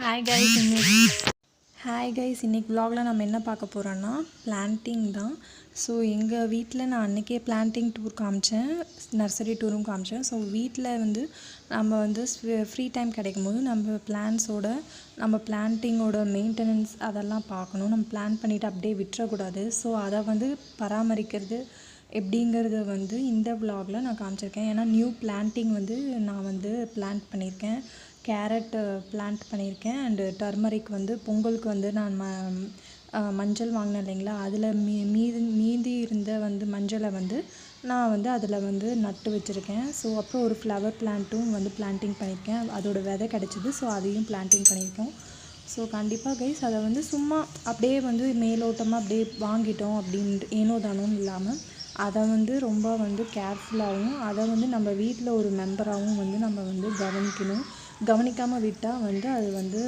Hi guys இன்னைக்கு vlogல நம்ம என்ன பார்க்க போகிறோன்னா பிளான்டிங் தான். ஸோ எங்கள் வீட்டில் நான் அன்றைக்கே பிளான்டிங் டூர் காமிச்சேன், நர்சரி டூரும் காமிச்சேன். ஸோ வீட்டில் வந்து நம்ம வந்து ஃப்ரீ டைம் கிடைக்கும் போது நம்ம நம்ம பிளான்டிங்கோட மெயின்டெனன்ஸ் அதெல்லாம் பார்க்கணும். நம்ம பிளான் பண்ணிவிட்டு அப்படியே விட்டுறக்கூடாது. ஸோ அதை வந்து பராமரிக்கிறது எப்படிங்கிறத வந்து இந்த vlogல நான் காமிச்சிருக்கேன். ஏன்னா நியூ பிளான்டிங் வந்து நான் வந்து பிளான்ட் பண்ணியிருக்கேன். கேரட் பிளான்ட் பண்ணியிருக்கேன். அண்டு டர்மரிக் வந்து பொங்கலுக்கு வந்து நான் மஞ்சள் வாங்கினேன் இல்லைங்களா, அதில் மீதி இருந்த வந்து மஞ்சளை வந்து நான் வந்து அதில் வந்து நட்டு வச்சுருக்கேன். ஸோ அப்புறம் ஒரு ஃப்ளவர் பிளான்ட்டும் வந்து பிளான்டிங் பண்ணியிருக்கேன். அதோட விதை கிடச்சிது. ஸோ அதையும் பிளான்டிங் பண்ணியிருக்கோம். ஸோ கண்டிப்பாக கைஸ் அதை வந்து சும்மா அப்படியே வந்து மேலோட்டமாக அப்படியே வாங்கிட்டோம் அப்படின்ட்டு ஏனோ தானோன்னு இல்லாமல் அதை வந்து ரொம்ப வந்து கேர்ஃபுல்லாகவும் அதை வந்து நம்ம வீட்டில் ஒரு மெம்பராகவும் வந்து நம்ம வந்து கவனிக்காமல் விட்டால் வந்து அது வந்து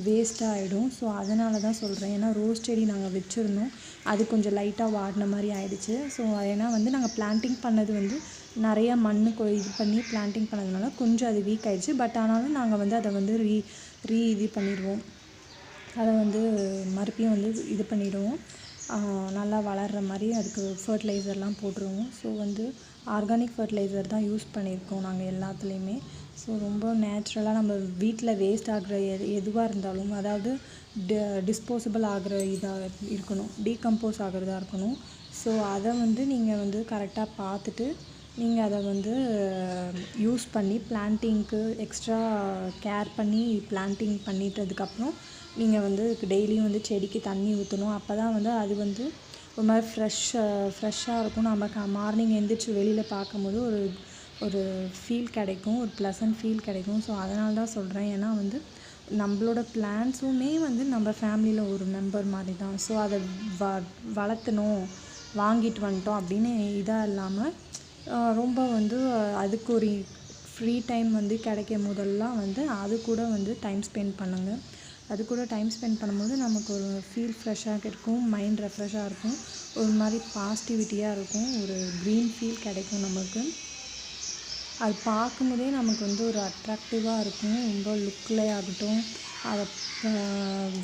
வேஸ்ட்டாக ஆகிடும். ஸோ அதனால தான் சொல்கிறேன். ஏன்னா ரோஸ் செடி நாங்கள் வச்சுருந்தோம், அது கொஞ்சம் லைட்டாக வாடின மாதிரி ஆயிடுச்சு. ஸோ ஏன்னா வந்து நாங்கள் பிளான்டிங் பண்ணது வந்து நிறைய இது பண்ணி பிளான்டிங் பண்ணதுனால கொஞ்சம் அது வீக் ஆகிடுச்சு. பட் ஆனாலும் நாங்கள் வந்து அதை வந்து இது பண்ணிடுவோம், அதை வந்து மறுபடியும் வந்து இது பண்ணிவிடுவோம், நல்லா வளர்கிற மாதிரி அதுக்கு ஃபர்டிலைசர்லாம் போட்டுருவோம். ஸோ வந்து ஆர்கானிக் ஃபர்டிலைசர் தான் யூஸ் பண்ணியிருக்கோம் நாங்கள் எல்லாத்துலேயுமே. ஸோ ரொம்ப நேச்சுரலாக நம்ம வீட்டில் வேஸ்ட் ஆகிற எதுவாக இருந்தாலும், அதாவது டிஸ்போசபிள் ஆகிற இதாக இருக்கணும், டீகம்போஸ் ஆகிறதா இருக்கணும். ஸோ அதை வந்து நீங்கள் வந்து கரெக்டாக பார்த்துட்டு நீங்கள் அதை வந்து யூஸ் பண்ணி பிளான்டிங்க்கு எக்ஸ்ட்ரா கேர் பண்ணி பிளான்டிங் பண்ணிட்டதுக்கப்புறம் நீங்கள் வந்து டெய்லியும் வந்து செடிக்கு தண்ணி ஊற்றணும். அப்போ தான் வந்து அது வந்து ஒரு மாதிரி ஃப்ரெஷ்ஷாக இருக்கும். நம்ம மார்னிங் எழுந்திரிச்சி வெளியில் பார்க்கும்போது ஒரு ஃபீல் கிடைக்கும், ஒரு ப்ளசன்ட் ஃபீல் கிடைக்கும். ஸோ அதனால தான் சொல்கிறேன். ஏன்னா வந்து நம்மளோட பிளான்ஸுமே வந்து நம்ம ஃபேமிலியில் ஒரு மெம்பர் மாதிரி தான். ஸோ அதை வளர்த்தணும், வாங்கிட்டு வந்துட்டோம் அப்படின்னு இதாக இல்லாமல் ரொம்ப வந்து அதுக்கு ஒரு ஃப்ரீ டைம் வந்து கிடைக்கும் போதெல்லாம் வந்து அது கூட வந்து டைம் ஸ்பெண்ட் பண்ணுங்கள். அது கூட டைம் ஸ்பெண்ட் பண்ணும்போது நமக்கு ஒரு ஃபீல் ஃப்ரெஷ்ஷாக இருக்கும், மைண்ட் ரெஃப்ரெஷ்ஷாக இருக்கும், ஒரு மாதிரி பாசிட்டிவிட்டியாக இருக்கும், ஒரு க்ரீன் ஃபீல் கிடைக்கும் நமக்கு. அது பார்க்கும்போதே நமக்கு வந்து ஒரு அட்ராக்டிவாக இருக்கும், ரொம்ப லுக்கில் ஆகட்டும், அதை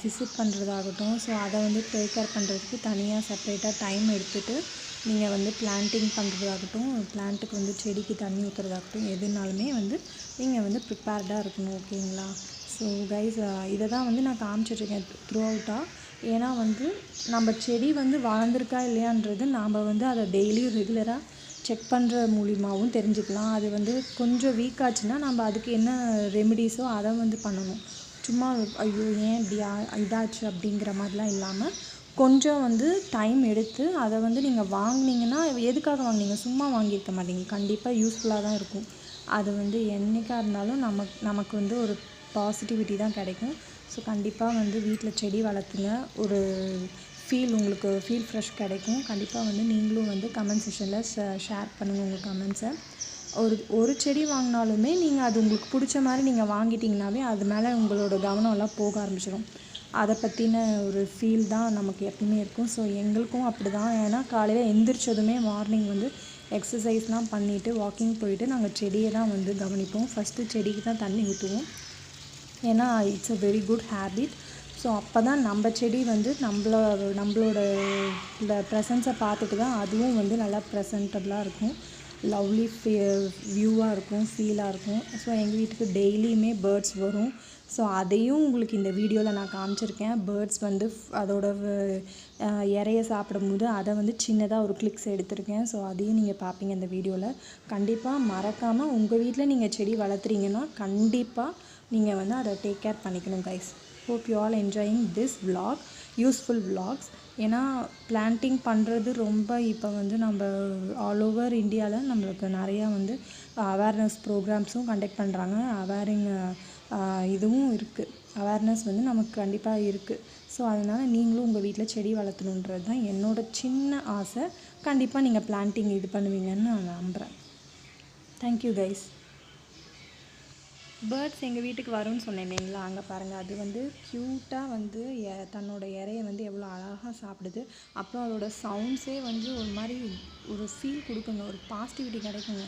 விசிட் பண்ணுறதாகட்டும். ஸோ அதை வந்து டேக் கேர் பண்ணுறதுக்கு தனியாக செப்பரேட்டாக டைம் எடுத்துகிட்டு நீங்கள் வந்து பிளான்டிங் பண்ணுறதாகட்டும், பிளான்ட்டுக்கு வந்து செடிக்கு தண்ணி ஊற்றுறதாகட்டும், எதுனாலுமே வந்து நீங்கள் வந்து ப்ரிப்பேர்டாக இருக்கணும். ஓகேங்களா? ஸோ கைஸ் இதை தான் வந்து நான் காமிச்சிட்ருக்கேன் த்ரூ அவுட்டாக. ஏன்னா வந்து நம்ம செடி வந்து வளர்ந்துருக்கா இல்லையான்றது நாம் வந்து அதை டெய்லியும் ரெகுலராக செக் பண்ணுற மூலியமாகவும் தெரிஞ்சுக்கலாம். அது வந்து கொஞ்சம் வீக் ஆச்சுன்னா நம்ம அதுக்கு என்ன ரெமிடிஸோ அதை வந்து பண்ணணும். சும்மா ஐயோ ஏன் இப்படி இதாச்சு அப்படிங்கிற மாதிரிலாம் இல்லாமல் கொஞ்சம் வந்து டைம் எடுத்து அதை வந்து நீங்கள் வாங்கினீங்கன்னா, எதுக்காக வாங்கினீங்க? சும்மா வாங்கியிருக்க மாட்டீங்க, கண்டிப்பாக யூஸ்ஃபுல்லாக தான் இருக்கும். அது வந்து என்றைக்காக இருந்தாலும் நமக்கு வந்து ஒரு பாசிட்டிவிட்டி தான் கிடைக்கும். ஸோ கண்டிப்பாக வந்து வீட்டில் செடி வளர்த்துங்க, ஒரு உங்களுக்கு ஃபீல் ஃப்ரெஷ் கிடைக்கும். கண்டிப்பாக வந்து நீங்களும் வந்து கமெண்ட் செக்ஷனில் ஷேர் பண்ணுங்கள் உங்கள் கமெண்ட்ஸை. ஒரு செடி வாங்கினாலுமே நீங்கள் அது உங்களுக்கு பிடிச்ச மாதிரி நீங்கள் வாங்கிட்டீங்கன்னாவே அது மேலே உங்களோட கவனம்லாம் போக ஆரம்பிச்சிடும். அதை பற்றின ஒரு ஃபீல் தான் நமக்கு எப்பவுமே இருக்கும். ஸோ எங்களுக்கும் அப்படி தான். ஏன்னா காலையில் எந்திரிச்சதுமே மார்னிங் வந்து எக்ஸசைஸ்லாம் பண்ணிவிட்டு வாக்கிங் போயிட்டு நாங்கள் செடியை தான் வந்து கவனிப்போம். ஃபஸ்ட்டு செடிக்கு தான் தண்ணி ஊற்றுவோம். ஏன்னா it's a very good habit. So அப்போ தான் நம்ம செடி வந்து நம்மளோட ப்ரெசன்ஸை பார்த்துட்டு தான் அதுவும் வந்து நல்லா ப்ரெசன்டபுளாக இருக்கும், லவ்லி வியூவாக இருக்கும், ஃபீலாக இருக்கும். ஸோ எங்கள் வீட்டுக்கு டெய்லியுமே பேர்ட்ஸ் வரும். ஸோ அதையும் உங்களுக்கு இந்த வீடியோவில் நான் காமிச்சிருக்கேன். பேர்ட்ஸ் வந்து அதோட இறைய சாப்பிடும்போது அதை வந்து சின்னதாக ஒரு கிளிக்ஸ் எடுத்திருக்கேன். ஸோ அதையும் நீங்கள் பார்ப்பீங்க இந்த வீடியோவில். கண்டிப்பாக மறக்காமல் உங்கள் வீட்டில் நீங்கள் செடி வளர்த்துறீங்கன்னா கண்டிப்பாக நீங்கள் வந்து அதை டேக் கேர் பண்ணிக்கணும் guys. Hope you all enjoying this vlog, useful vlogs. ஏன்னா பிளான்டிங் பண்ணுறது ரொம்ப இப்போ வந்து நம்ம ஆல் ஓவர் இந்தியாவில் நம்மளுக்கு நிறையா வந்து அவேர்னஸ் ப்ரோக்ராம்ஸும் கண்டக்ட் பண்ணுறாங்க. இதுவும் இருக்குது, அவேர்னஸ் வந்து நமக்கு கண்டிப்பாக இருக்குது. ஸோ அதனால் நீங்களும் உங்கள் வீட்டில் செடி வளர்த்தணுன்றது தான் என்னோடய சின்ன ஆசை. கண்டிப்பாக நீங்கள் பிளான்டிங் இது பண்ணுவீங்கன்னு நான் நம்புகிறேன். Thank you guys. பேர்ட்ஸ் எங்கள் வீட்டுக்கு வரும்னு சொன்னேன் இல்லைங்களா, அங்கே பாருங்கள், அது வந்து க்யூட்டாக வந்து தன்னோட இறையை வந்து எவ்வளோ அழகாக சாப்பிடுது. அப்புறம் அதோட சவுண்ட்ஸே வந்து ஒரு மாதிரி ஒரு ஃபீல் கொடுக்குங்க, ஒரு பாசிட்டிவிட்டி கிடைக்குங்க.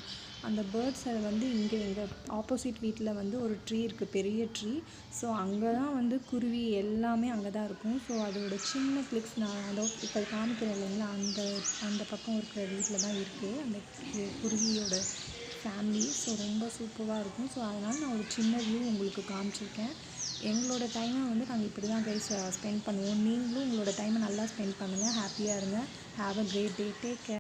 அந்த பேர்ட்ஸை வந்து இங்கே எங்கள் ஆப்போசிட் வீட்டில் வந்து ஒரு ட்ரீ இருக்குது, பெரிய ட்ரீ. ஸோ அங்கே தான் வந்து குருவி எல்லாமே அங்கே தான் இருக்கும். ஸோ அதோட சின்ன கிளிப்ஸ் நான் அதோ இப்போ காமிக்கிறேன் இல்லைங்களா, அந்த அந்த பக்கம் இருக்கிற வீட்டில் தான் இருக்குது அந்த குருவியோட ஃபேமிலி. ஸோ ரொம்ப சூப்பராக இருக்கும். ஸோ அதனால் நான் ஒரு சின்ன வியூ உங்களுக்கு காமிச்சிருக்கேன். எங்களோட டைமை வந்து நாங்கள் இப்படி தான் கைஸ் ஸ்பெண்ட் பண்ணுவோம். நீங்களும் உங்களோட டைமை நல்லா ஸ்பெண்ட் பண்ணுங்கள், ஹாப்பியாக இருங்க. Have a great day, take care.